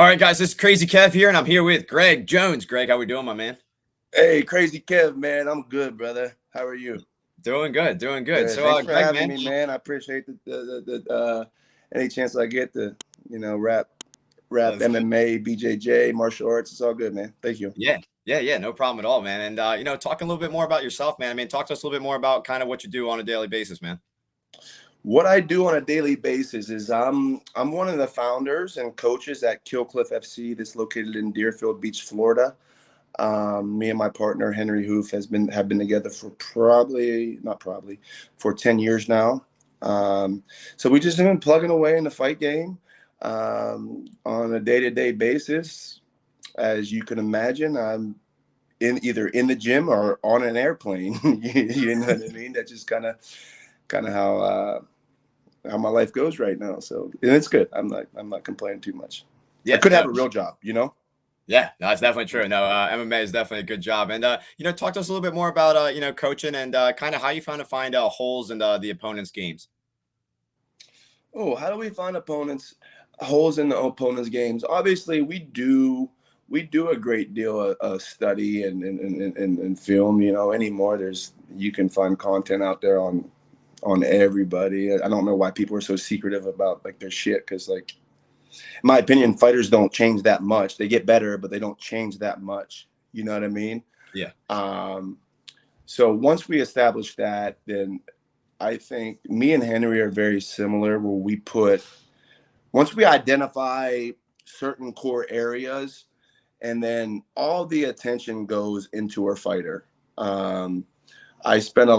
right, guys, this is Crazy Kev here, and I'm here with Greg Jones. Greg, how we doing, my man? Hey, Crazy Kev, man. I'm good, brother. How are you? Doing good, doing good. Good. So, Thanks for Greg, having man, me, man. I appreciate any chance I get to, rap let's MMA, BJJ, martial arts. It's all good, man. Thank you. yeah, no problem at all, man. And talking a little bit more about yourself, man. I mean, talk to us a little bit more about kind of what you do on a daily basis, man. What I do on a daily basis is I'm one of the founders and coaches at Killcliff FC, that's located in Deerfield Beach, Florida. Me and my partner Henry Hoof have been together for for 10 years now. So we just have been plugging away in the fight game on a day-to-day basis. As you can imagine, I'm either in the gym or on an airplane. You know what I mean? That's just kind of how my life goes right now. So, and it's good. I'm not complaining too much. I Yeah, could no, have a real job, you know. yeah, no, that's definitely true. No, MMA is definitely a good job. And talk to us a little bit more about coaching and kind of how you find holes in the opponent's games. Oh, how do we find holes in the opponent's games? Obviously, we do a great deal of study and film. You know, anymore you can find content out there on everybody. I don't know why people are so secretive about like their shit, because like in my opinion, fighters don't change that much. They get better, but they don't change that much. You know what I mean? Yeah, So once we establish that, then I think me and Henry are very similar, where once we identify certain core areas, and then all the attention goes into our fighter. Um, I spend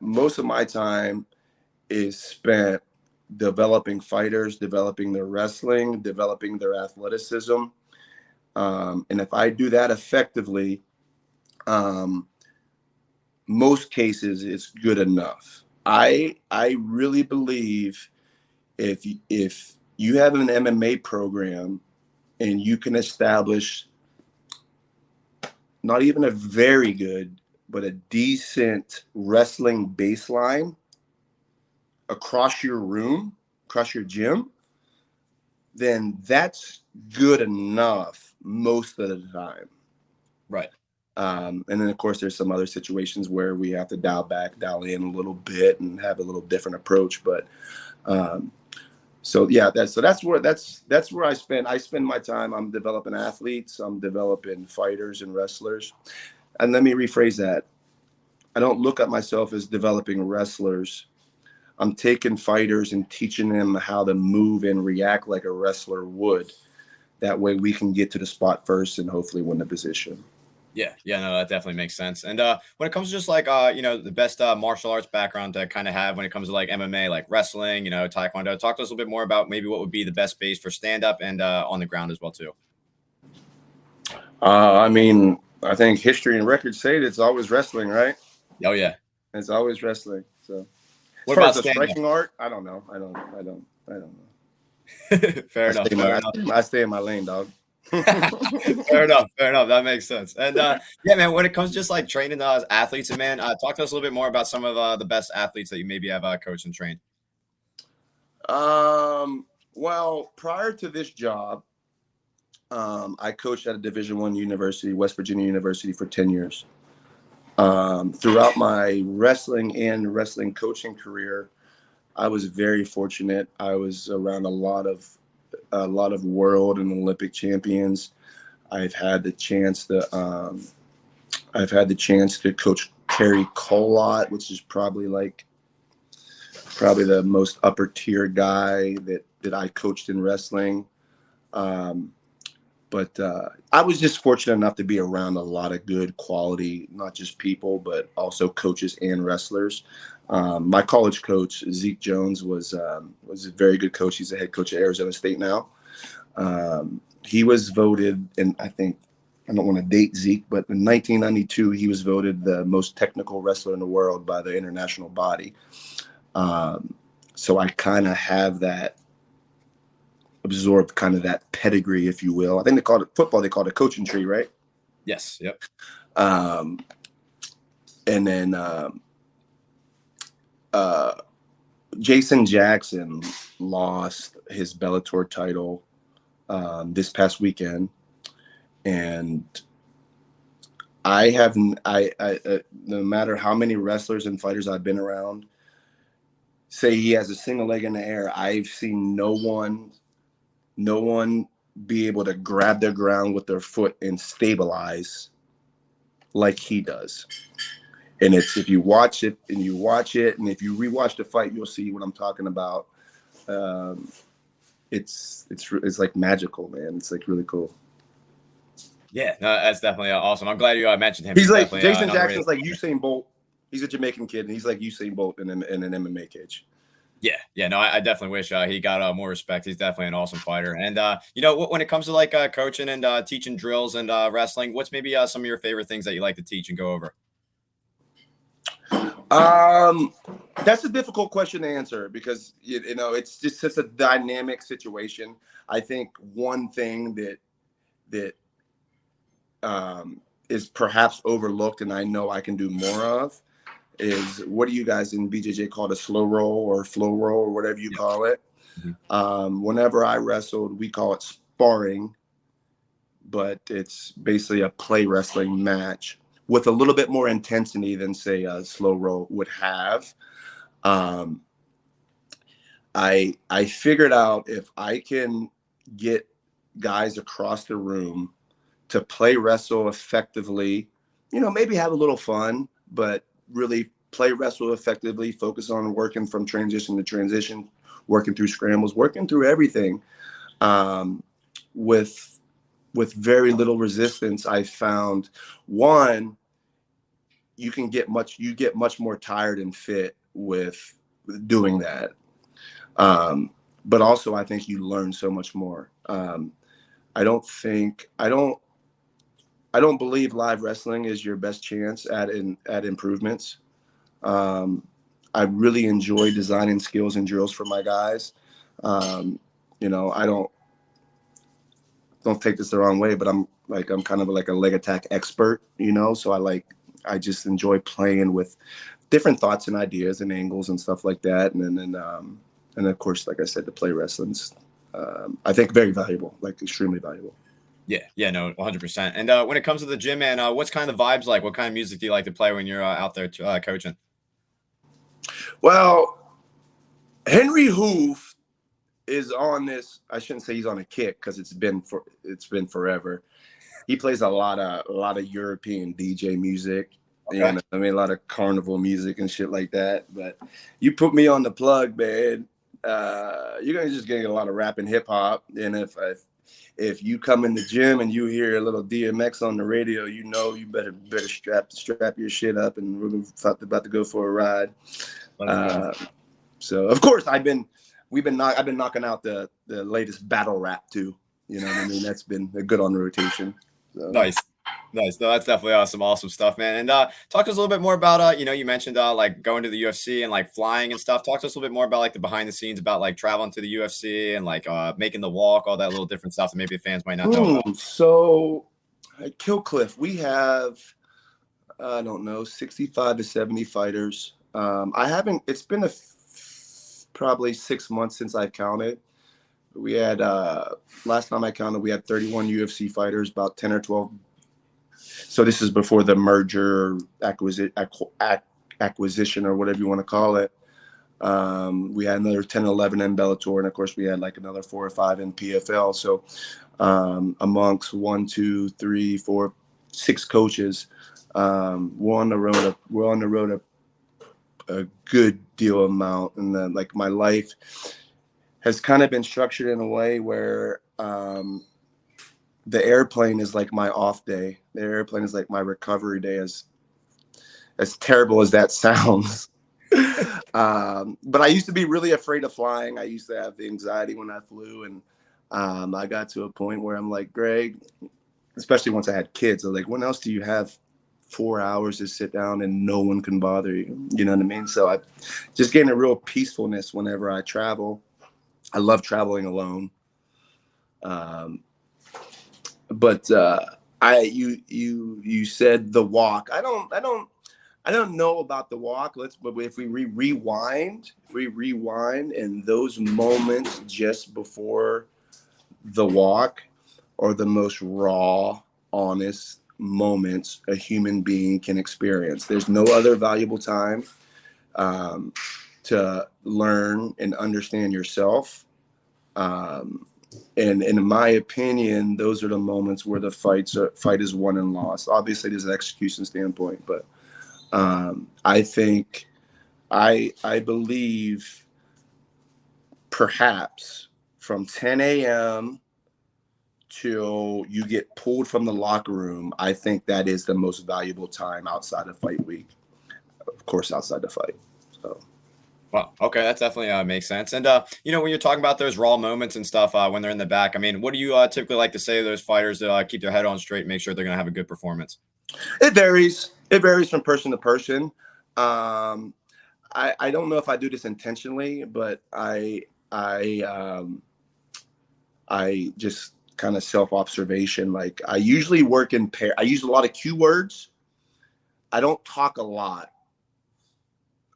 most of my time is spent developing fighters, developing their wrestling, developing their athleticism. And if I do that effectively, um, most cases it's good enough. I really believe if you have an MMA program and you can establish not even a very good, but a decent wrestling baseline across your room, across your gym, then that's good enough most of the time. right. And then, of course, there's some other situations where we have to dial in a little bit and have a little different approach. But um, so yeah, that's where I spend my time. I'm developing athletes, I'm developing fighters and wrestlers. And let me rephrase that. I don't look at myself as developing wrestlers. I'm taking fighters and teaching them how to move and react like a wrestler would. That way we can get to the spot first and hopefully win the position. Yeah, no, that definitely makes sense. And when it comes to just like the best martial arts background to kind of have when it comes to like MMA, like wrestling, taekwondo, talk to us a little bit more about maybe what would be the best base for stand up and on the ground as well too. I mean, I think history and records say that it's always wrestling, right? Oh yeah. It's always wrestling. So as What far as about the stand up? striking art, I don't know. I don't know. Fair enough. Fair enough. I stay in my lane, dog. Fair enough. Fair enough. That makes sense. And yeah, man, when it comes to just like training athletes, and man, talk to us a little bit more about some of the best athletes that you maybe have coached and trained. Well, prior to this job, I coached at a Division I university, West Virginia University, for 10 years. Throughout my wrestling coaching career, I was very fortunate. I was around a lot of world and Olympic champions. I've had the chance to coach Kerry Colott, which is probably the most upper tier guy that I coached in wrestling. But I was just fortunate enough to be around a lot of good quality, not just people, but also coaches and wrestlers. My college coach, Zeke Jones, was a very good coach. He's the head coach at Arizona State now. He was voted, and I think, I don't want to date Zeke, but in 1992, he was voted the most technical wrestler in the world by the international body. So I kind of have absorbed kind of that pedigree, if you will. I think they called it coaching tree, right? Yes. Yep. And then Jason Jackson lost his Bellator title this past weekend, and I no matter how many wrestlers and fighters I've been around, say he has a single leg in the air, I've seen no one be able to grab their ground with their foot and stabilize like he does. And it's, if you watch it and and if you rewatch the fight, you'll see what I'm talking about. Um, it's like magical, man. It's like really cool. Yeah, no, that's definitely awesome. I'm glad you mentioned him. He's He's like definitely Jason an underrated. Jackson's like Usain Bolt. He's a Jamaican kid, and he's like Usain Bolt in an MMA cage. Yeah, yeah, no, I definitely wish he got more respect. He's definitely an awesome fighter. And when it comes to like coaching and teaching drills and wrestling, what's maybe some of your favorite things that you like to teach and go over? That's a difficult question to answer because you know it's just such a dynamic situation. I think one thing that is perhaps overlooked, and I know I can do more of, is what do you guys in BJJ call it, a slow roll or flow roll or whatever you Yeah. call it. Whenever I wrestled, we call it sparring, but it's basically a play wrestling match with a little bit more intensity than say a slow roll would have. Um, I figured out if I can get guys across the room to play wrestle effectively, you know, maybe have a little fun, but really play wrestle effectively, focus on working from transition to transition, working through scrambles, working through everything, um, with very little resistance. I found, one, you get much more tired and fit with doing that. Um, but also I think you learn so much more. I don't think I don't believe live wrestling is your best chance at improvements. Um, I really enjoy designing skills and drills for my guys. Um, you know, I don't take this the wrong way, but I'm kind of like a leg attack expert, you know. So I just enjoy playing with different thoughts and ideas and angles and stuff like that. And of course, like I said, the play wrestling's I think very valuable, like extremely valuable. Yeah, yeah, no, 100%. And when it comes to the gym, man, what's kind of vibes like? What kind of music do you like to play when you're out there coaching? Well, Henry Hoof is on this. I shouldn't say he's on a kick because it's been forever. He plays a lot of European DJ music. Okay. And I mean a lot of carnival music and shit like that. But you put me on the plug, man. You're gonna just get a lot of rap and hip hop. And if you come in the gym and you hear a little DMX on the radio, you know you better strap your shit up, and we're about to go for a ride. Let's go. So of course I've been knocking out the latest battle rap too. You know what I mean? That's been a good on rotation. So. Nice. Nice. No, that's definitely some awesome stuff, man. And talk to us a little bit more about you mentioned like going to the UFC and like flying and stuff. Talk to us a little bit more about like the behind the scenes about like traveling to the UFC and like making the walk, all that little different stuff that maybe the fans might not know about. So at Kill Cliff, we have I don't know 65 to 70 fighters. I haven't. It's been probably 6 months since I've counted. We had last time I counted, we had 31 UFC fighters, about 10 or 12. So this is before the merger acquisition or whatever you want to call it. We had another 10, 11 in Bellator, and of course we had like another 4 or 5 in PFL. So amongst 1, 2, 3, 4, 6 coaches, we're on the road. We're on the road a good deal amount, and then like my life has kind of been structured in a way where the airplane is like my off day. The airplane is like my recovery day, as terrible as that sounds. But I used to be really afraid of flying. I used to have anxiety when I flew, and I got to a point where I'm like, Greg, especially once I had kids, I was like, when else do you have 4 hours to sit down and no one can bother you? You know what I mean? So I just getting a real peacefulness whenever I travel. I love traveling alone. But you said the walk. I don't know about the walk. But if we rewind, and those moments just before the walk are the most raw, honest moments a human being can experience. There's no other valuable time um, to learn and understand yourself. Um, and in my opinion, those are the moments where the fight is won and lost. Obviously, there's an execution standpoint, but I think I believe perhaps from 10 a.m. till you get pulled from the locker room, I think that is the most valuable time outside of fight week. Of course, outside the fight. So. Well, okay, that definitely makes sense. And when you're talking about those raw moments and stuff when they're in the back, I mean, what do you typically like to say to those fighters to keep their head on straight, and make sure they're going to have a good performance? It varies. It varies from person to person. Um, I don't know if I do this intentionally, but I I just kind of self observation. Like I usually work in pair. I use a lot of cue words. I don't talk a lot.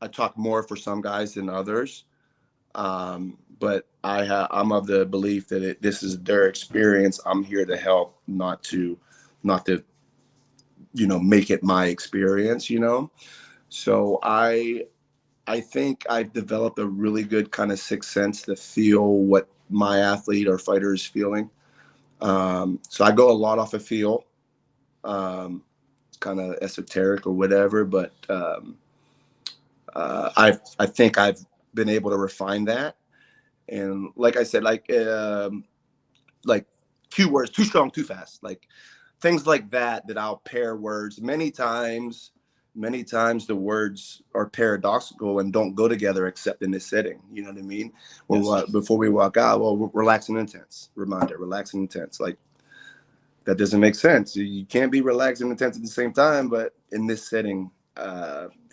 I talk more for some guys than others. But I'm of the belief that this is their experience. I'm here to help, not to make it my experience. So I think I've developed a really good kind of sixth sense to feel what my athlete or fighter is feeling. So I go a lot off of feel. It's kind of esoteric or whatever, but I think I've been able to refine that. And like I said, like keywords, too strong, too fast, like things like that I'll pair words many times the words are paradoxical and don't go together except in this setting. You know what I mean? Well, Yes. before we walk out, well, relax and intense. Reminder, relax and intense. Like that doesn't make sense. You can't be relaxed and intense at the same time, but in this setting,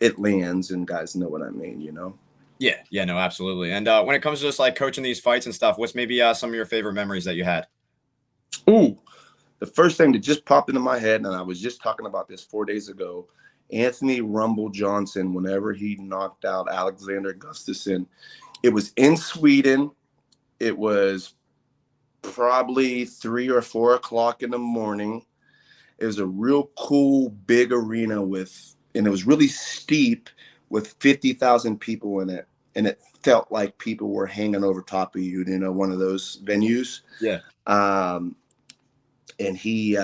it lands and guys know what I mean. Yeah, yeah, no, absolutely. And when it comes to just like coaching these fights and stuff, what's maybe some of your favorite memories that you had? Ooh, the first thing that just popped into my head, and I was just talking about this 4 days ago, Anthony Rumble Johnson, whenever he knocked out Alexander Gustafsson, it was in Sweden. It was probably 3 or 4 o'clock in the morning. It was a real cool, big arena and it was really steep with 50,000 people in it. And it felt like people were hanging over top of you, one of those venues. Yeah. Um, and he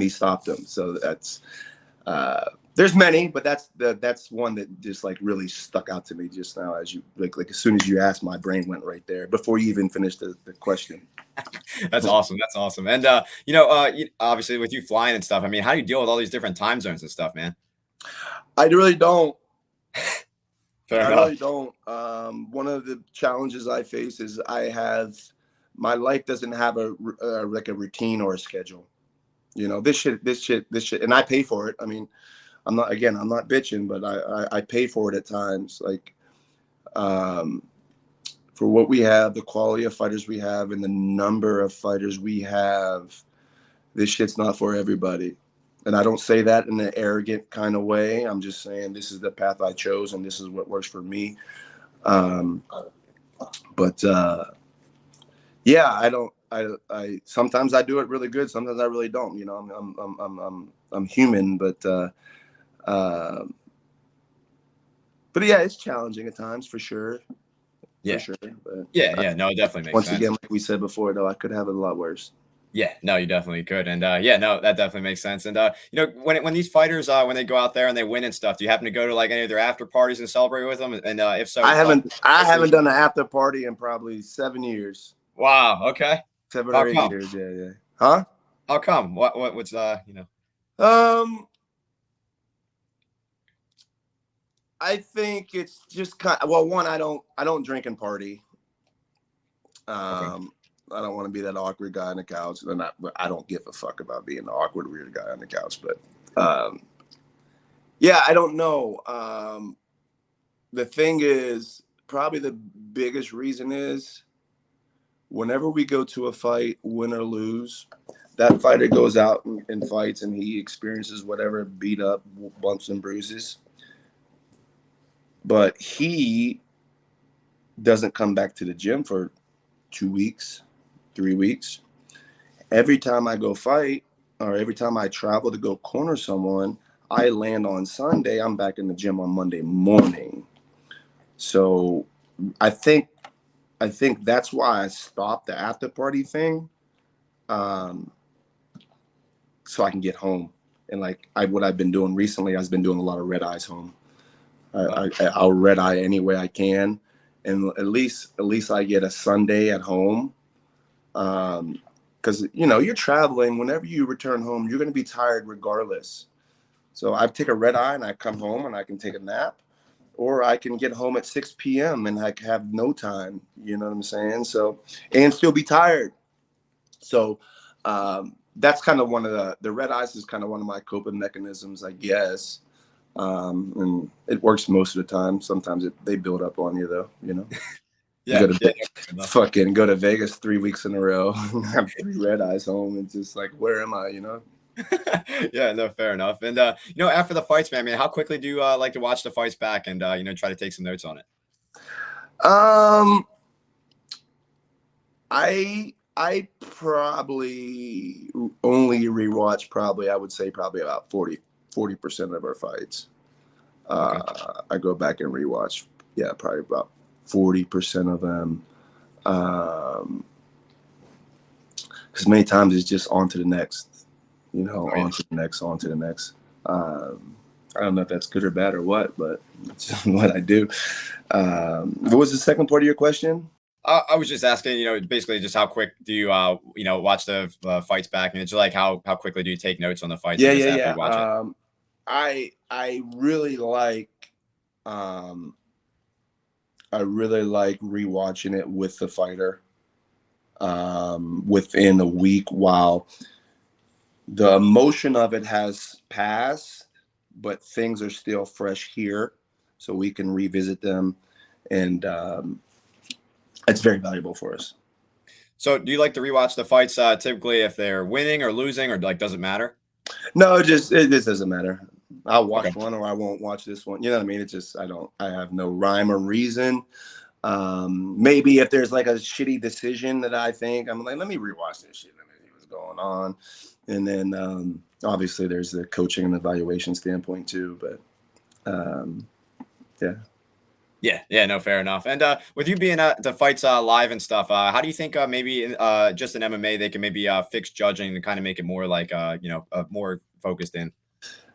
stopped him. So uh, there's many, but that's one that just like really stuck out to me just now. As you like as soon as you asked, my brain went right there before you even finished the question. That's awesome. That's awesome. And obviously with you flying and stuff, I mean, how do you deal with all these different time zones and stuff, man? I really don't. Fair I enough. really don't. One of the challenges I face is my life doesn't have like a routine or a schedule. This shit, and I pay for it. I mean, I'm not bitching, but I pay for it at times. Like, um, for what we have, the quality of fighters we have, and the number of fighters we have, this shit's not for everybody. And I don't say that in an arrogant kind of way. I'm just saying this is the path I chose, and this is what works for me. Um, but yeah, I don't. I sometimes I do it really good. Sometimes I really don't. I'm human, uh, but yeah, it's challenging at times for sure. For Yeah. sure. But Yeah. Yeah. No, it definitely makes once sense. again, like we said before, though, I could have it a lot worse. Yeah, no, you definitely could. And yeah, no, that definitely makes sense. And when these fighters when they go out there and they win and stuff, do you happen to go to like any of their after parties and celebrate with them? And if so, talk. I haven't done an after party in probably 7 years. Wow. Okay. Seven How or eight come? years. Yeah, yeah. Huh? How come? What's Um, I think it's just well, one, I don't drink and party. Okay. I don't want to be that awkward guy on the couch. And I don't give a fuck about being the awkward, weird guy on the couch. But yeah, I don't know. The thing is, probably the biggest reason is whenever we go to a fight, win or lose, that fighter goes out and fights and he experiences whatever beat up, bumps and bruises. But he doesn't come back to the gym for 2 weeks. 3 weeks. Every time I go fight, or every time I travel to go corner someone, I land on Sunday. I'm back in the gym on Monday morning. So I think that's why I stopped the after party thing, so I can get home. And like what I've been doing recently, I've been doing a lot of red eyes home. I'll red eye any way I can, and at least I get a Sunday at home. Because you're traveling. Whenever you return home, you're going to be tired regardless. So I take a red eye and I come home and I can take a nap, or I can get home at 6 p.m. and I have no time. You know what I'm saying? So, and still be tired. So that's kind of one of the red eyes is kind of one of my coping mechanisms, I guess. And it works most of the time. Sometimes they build up on you though, Yeah, fucking go to Vegas 3 weeks in a row and have 3 red eyes home and just like, where am I, Yeah, no, fair enough. And after the fights, man, I mean, how quickly do you like to watch the fights back and try to take some notes on it? I probably only rewatch I would say probably about 40% of our fights. Okay. I go back and rewatch, probably about 40% of them. Because many times it's just on to the next, on to the next, on to the next. I don't know if that's good or bad or what, but it's just what I do. What was the second part of your question? I was just asking, basically just how quick do you, watch the fights back, and it's like how quickly do you take notes on the fights? Yeah. After you watch it? I really like, rewatching it with the fighter, within a week, while the emotion of it has passed, but things are still fresh here, so we can revisit them, and it's very valuable for us. So do you like to rewatch the fights typically if they're winning or losing, or like does it matter? No, it just doesn't matter. I'll watch one or I won't watch this one. You know what I mean? It's just I have no rhyme or reason. Maybe if there's like a shitty decision that I think, I'm like, let me rewatch this shit. Let me see what's going on. And then obviously there's the coaching and evaluation standpoint too. But yeah. Yeah, no, fair enough. And with you being the fights live and stuff, how do you think maybe just in MMA they can maybe fix judging to kind of make it more like more focused in?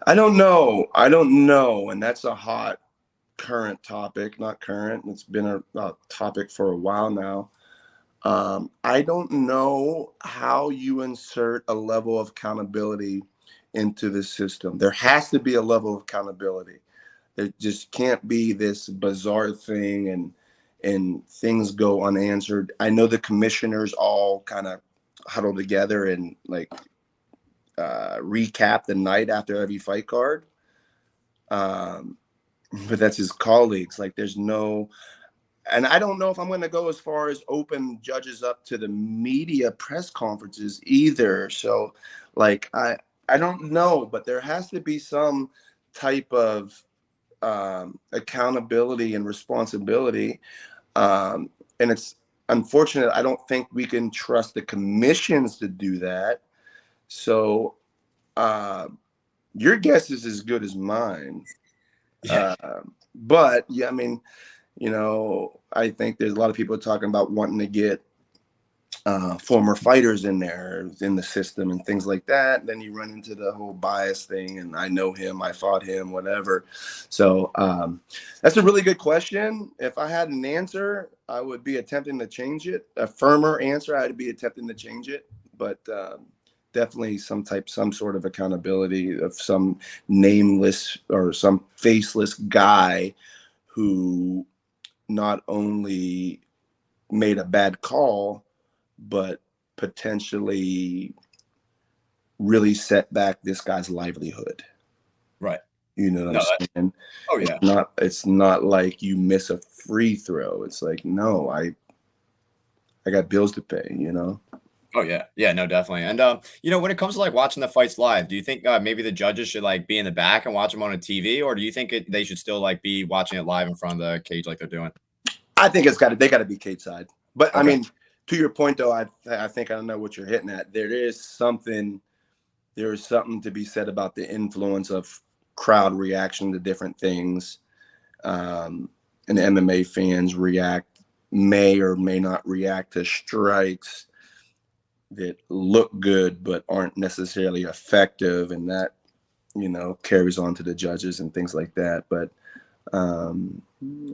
I don't know, and that's a hot current topic. Not current. It's been a topic for a while now. I don't know how you insert a level of accountability into the system. There has to be a level of accountability. There just can't be this bizarre thing and things go unanswered. I know the commissioners all kind of huddle together and like recap the night after every fight card. But that's his colleagues. Like there's no, and I don't know if I'm going to go as far as open judges up to the media press conferences either. So like, I don't know, but there has to be some type of accountability and responsibility. And it's unfortunate. I don't think we can trust the commissions to do that. So your guess is as good as mine. Yeah. But yeah, I mean, I think there's a lot of people talking about wanting to get former fighters in there in the system and things like that. Then you run into the whole bias thing, and I know him, I fought him, whatever. So that's a really good question. If I had an answer, I would be attempting to change it. A firmer answer, I'd be attempting to change it. But definitely some sort of accountability of some nameless or some faceless guy who not only made a bad call, but potentially really set back this guy's livelihood. Right. You know what I'm saying? Oh yeah. It's not like you miss a free throw. It's like, no, I got bills to pay, Oh yeah, no, definitely. And when it comes to like watching the fights live, do you think maybe the judges should like be in the back and watch them on a TV, or do you think they should still like be watching it live in front of the cage like they're doing? I think they got to be cage side. But Okay. I mean, To your point, though, I think I know what you're hitting at. There is something to be said about the influence of crowd reaction to different things. And MMA fans may or may not react to strikes that look good but aren't necessarily effective, and that carries on to the judges and things like that. But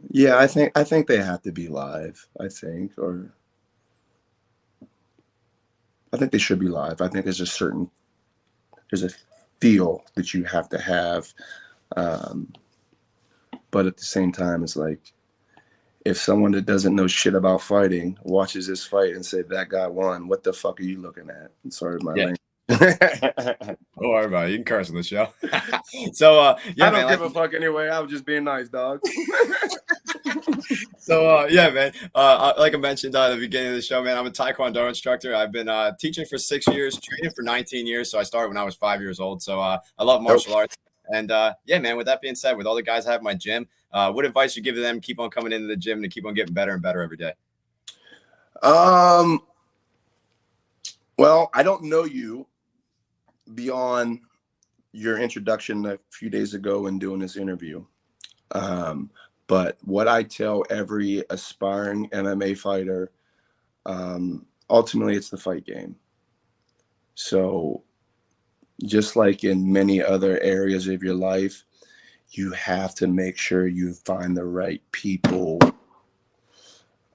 yeah, I think they have to be live. I think they should be live. I think there's a feel that you have to have, but at the same time, it's like, if someone that doesn't know shit about fighting watches this fight and say that guy won, what the fuck are you looking at? Sorry, my language. Don't worry about it. You can curse on the show. So yeah, I don't man, give a fuck anyway. I was just being nice, dog. So yeah, man. Like I mentioned at the beginning of the show, man, I'm a Taekwondo instructor. I've been teaching for 6 years, training for 19 years. So I started when I was 5 years old. So I love martial arts. And yeah, man. With that being said, with all the guys I have in my gym, what advice you give to them? Keep on coming into the gym to keep on getting better and better every day. Well, I don't know you beyond your introduction a few days ago and doing this interview. But what I tell every aspiring MMA fighter, ultimately it's the fight game. So just like in many other areas of your life, you have to make sure you find the right people.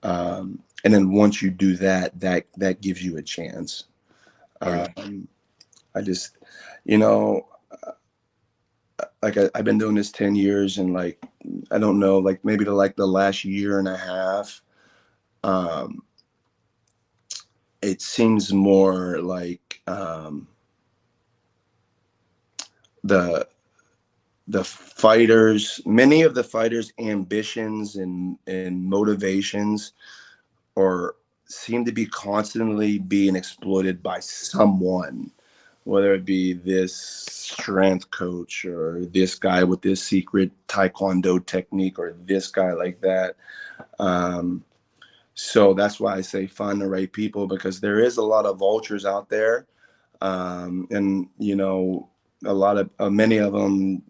And then once you do that, that gives you a chance. I just, like I've been doing this 10 years, and like, I don't know, like maybe the last year and a half, it seems more like the fighters, many of the fighters' ambitions and motivations seem to be constantly being exploited by someone, whether it be this strength coach or this guy with this secret Taekwondo technique or this guy like that. So that's why I say find the right people, because there is a lot of vultures out there. And, many of them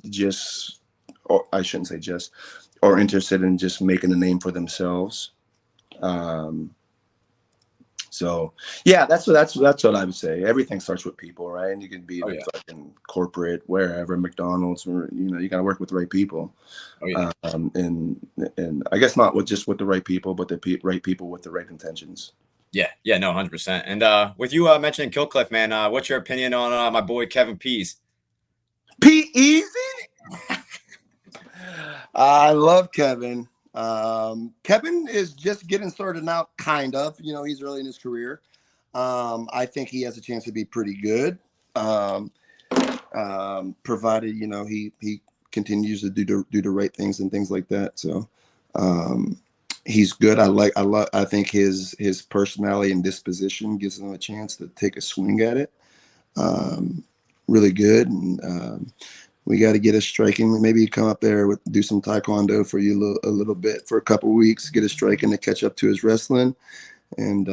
just, or I shouldn't say just, are interested in just making a name for themselves. So yeah, that's what I would say. Everything starts with people, right? And you can be in fucking corporate, wherever, McDonald's, or, you got to work with the right people. And I guess not with the right people, but the right people with the right intentions. Yeah, no, 100%. And with you mentioning Killcliff, man, what's your opinion on my boy Kevin Pease? P Easy. I love Kevin. Kevin is just getting started now, kind of. He's early in his career. I think he has a chance to be pretty good, provided he continues to do the right things and things like that. So he's good. I think his personality and disposition gives him a chance to take a swing at it. Really good. And we got to get a striking. Maybe you come up there do some Taekwondo for you a little bit for a couple of weeks, get a striking to catch up to his wrestling. And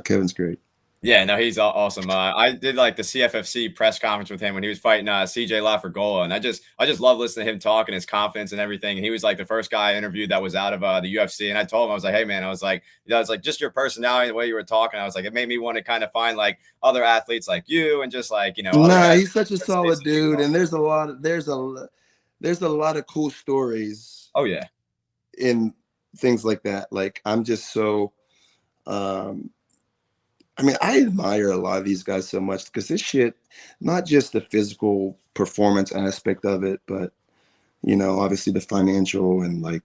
Kevin's great. Yeah, no, he's awesome. I did like the CFFC press conference with him when he was fighting CJ Lafregola, and I just love listening to him talk and his confidence and everything. And he was like the first guy I interviewed that was out of the UFC, and I told him, I was like, hey man, I was like just your personality, the way you were talking, I was like, it made me want to kind of find like other athletes like you, and just like he's such a solid dude, and there's a lot of cool stories. Oh yeah, in things like that. Like I'm just so. I admire a lot of these guys so much, because this shit, not just the physical performance aspect of it, but, obviously the financial and like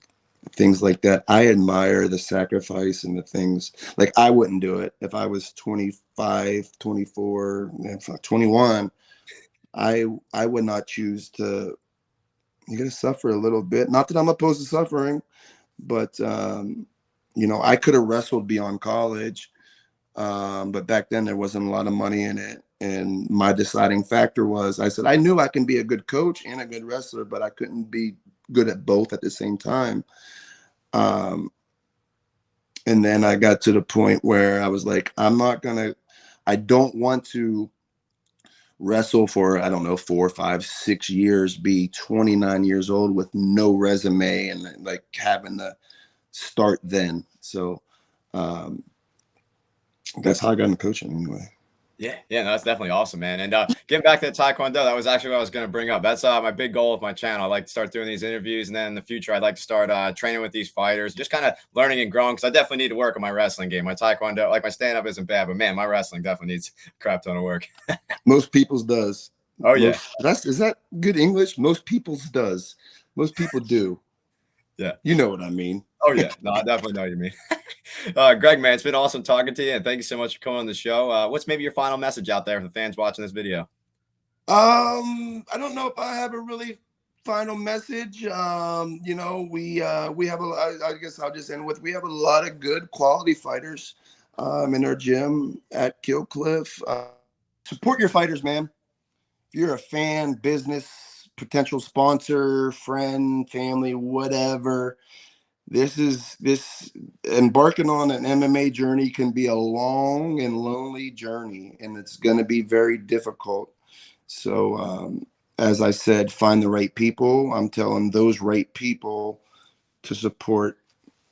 things like that. I admire the sacrifice and the things. Like I wouldn't do it if I was 25, 24, 21. I would not choose to. You got to suffer a little bit. Not that I'm opposed to suffering, but, I could have wrestled beyond college. But back then there wasn't a lot of money in it. And my deciding factor was, I said, I knew I can be a good coach and a good wrestler, but I couldn't be good at both at the same time. And then I got to the point where I was like, I don't want to wrestle for, I don't know, 4, 5, 6 years, be 29 years old with no resume and like having to start then. So that's how I got into coaching anyway. Yeah, no, that's definitely awesome, man. And getting back to the Taekwondo, that was actually what I was going to bring up. That's my big goal with my channel. I like to start doing these interviews, and then in the future, I'd like to start training with these fighters, just kind of learning and growing. Because I definitely need to work on my wrestling game. My Taekwondo, like my stand-up, isn't bad, but man, my wrestling definitely needs a crap ton of work. Most people's does. Oh yeah, is that good English? Most people's does. Most people do. Yeah, you know what I mean. Oh yeah, no, I definitely know what you mean. Greg, man, it's been awesome talking to you, and thank you so much for coming on the show. What's maybe your final message out there for the fans watching this video? I don't know if I have a really final message. You know, we have I guess I'll just end with, we have a lot of good quality fighters in our gym at Kill Cliff. Support your fighters, man. If you're a fan, business, potential sponsor, friend, family, whatever, this embarking on an MMA journey can be a long and lonely journey, and it's going to be very difficult. So, as I said, find the right people. I'm telling those right people to support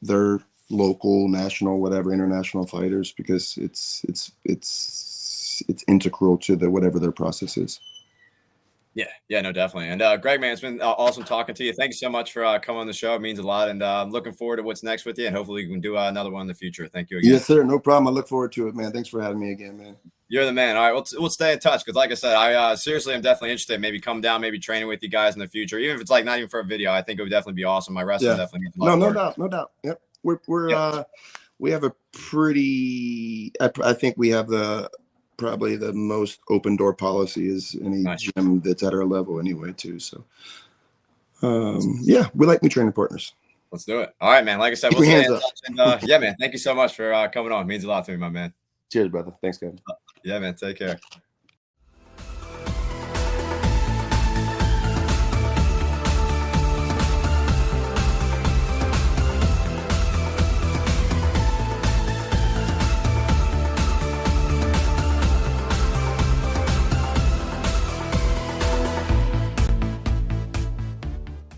their local, national, whatever, international fighters, because it's integral to whatever their process is. Yeah, no, definitely. And Greg, man, it's been awesome talking to you. Thank you so much for coming on the show. It means a lot, and I'm looking forward to what's next with you, and hopefully we can do another one in the future. Thank you again. Yes, sir. No problem. I look forward to it, man. Thanks for having me again, man. You're the man. All right, we'll stay in touch, because like I said, I seriously am definitely interested in maybe come down, maybe training with you guys in the future, even if it's like not even for a video. I think it would definitely be awesome. My wrestling definitely needs a lot of work. No doubt. Yep. We have a pretty, I think we have probably the most open door policy is any gym that's at our level anyway too. So yeah, we like new training partners. Let's do it. All right, man. Like I said, we'll stay in touch. And yeah, man, thank you so much for coming on. It means a lot to me, my man. Cheers, brother. Thanks, guys. Yeah, man. Take care.